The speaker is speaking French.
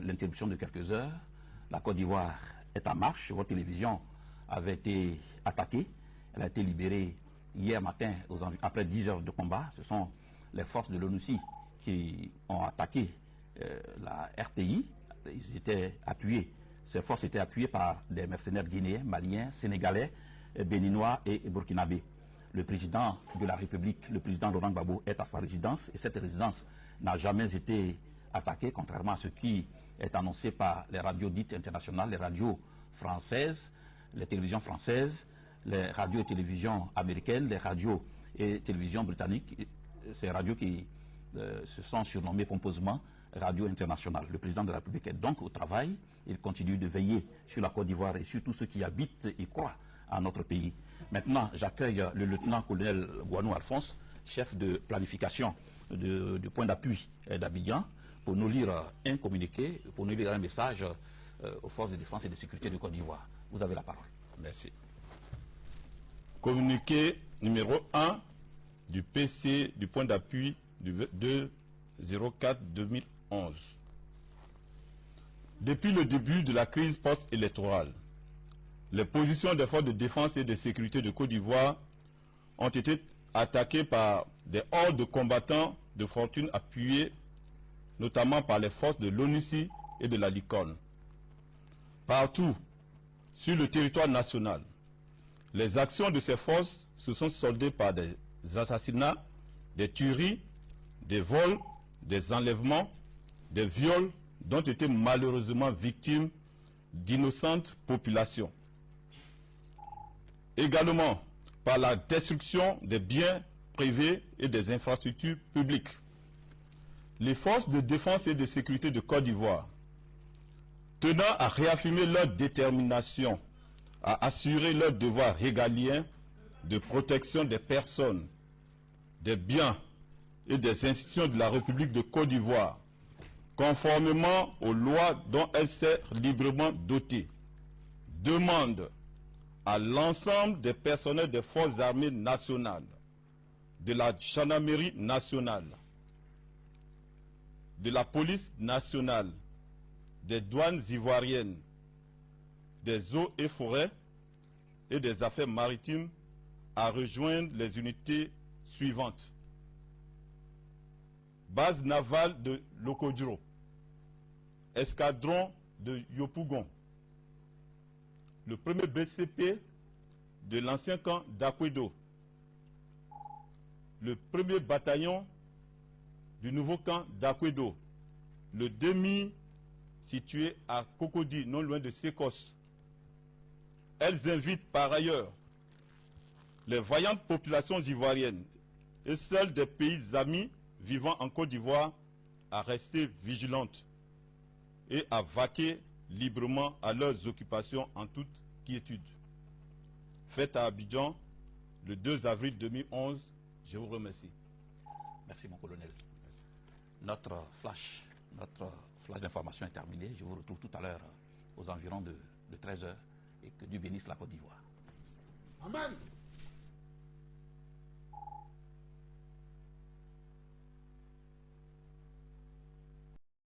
l'interruption de quelques heures. La Côte d'Ivoire est en marche. Votre télévision avait été attaquée. Elle a été libérée hier matin après 10 heures de combat. Ce sont les forces de l'ONUCI qui ont attaqué la RTI. Ils étaient appuyés. Ces forces étaient appuyées par des mercenaires guinéens, maliens, sénégalais, béninois et burkinabés. Le président de la République, le président Laurent Gbagbo, est à sa résidence et cette résidence n'a jamais été attaquée, contrairement à ce qui est annoncé par les radios dites internationales, les radios françaises, les télévisions françaises, les radios et télévisions américaines, les radios et télévisions britanniques, ces radios qui se sont surnommées pompeusement radio internationale. Le président de la République est donc au travail, il continue de veiller sur la Côte d'Ivoire et sur tous ceux qui habitent et croient à notre pays. Maintenant, j'accueille le lieutenant-colonel Gouanou Alphonse, chef de planification du point d'appui d'Abidjan, pour nous lire un communiqué, pour nous lire un message aux forces de défense et de sécurité de Côte d'Ivoire. Vous avez la parole. Merci. Communiqué numéro 1 du PC du point d'appui du 2-04-2011. Depuis le début de la crise post-électorale, les positions des forces de défense et de sécurité de Côte d'Ivoire ont été attaquées par des hordes de combattants de fortune appuyés notamment par les forces de l'ONUCI et de la LICON. Partout sur le territoire national, les actions de ces forces se sont soldées par des assassinats, des tueries, des vols, des enlèvements, des viols dont étaient malheureusement victimes d'innocentes populations. Également par la destruction des biens privés et des infrastructures publiques. Les forces de défense et de sécurité de Côte d'Ivoire, tenant à réaffirmer leur détermination à assurer leur devoir régalien de protection des personnes, des biens et des institutions de la République de Côte d'Ivoire, conformément aux lois dont elle s'est librement dotée, demande à l'ensemble des personnels des forces armées nationales, de la gendarmerie nationale, de la police nationale, des douanes ivoiriennes, des eaux et forêts et des affaires maritimes à rejoindre les unités suivantes. Base navale de Lokodjiro, escadron de Yopougon, le premier BCP de l'ancien camp d'Akwedo, le premier bataillon du nouveau camp d'Akwedo, le demi situé à Cocody, non loin de Sécos. Elles invitent par ailleurs les vaillantes populations ivoiriennes et celles des pays amis vivant en Côte d'Ivoire à rester vigilantes et à vaquer librement à leurs occupations en toute quiétude. Faites à Abidjan le 2 avril 2011. Je vous remercie. Merci mon colonel. Notre flash d'information est terminé. Je vous retrouve tout à l'heure aux environs de 13 h et que Dieu bénisse la Côte d'Ivoire. Amen.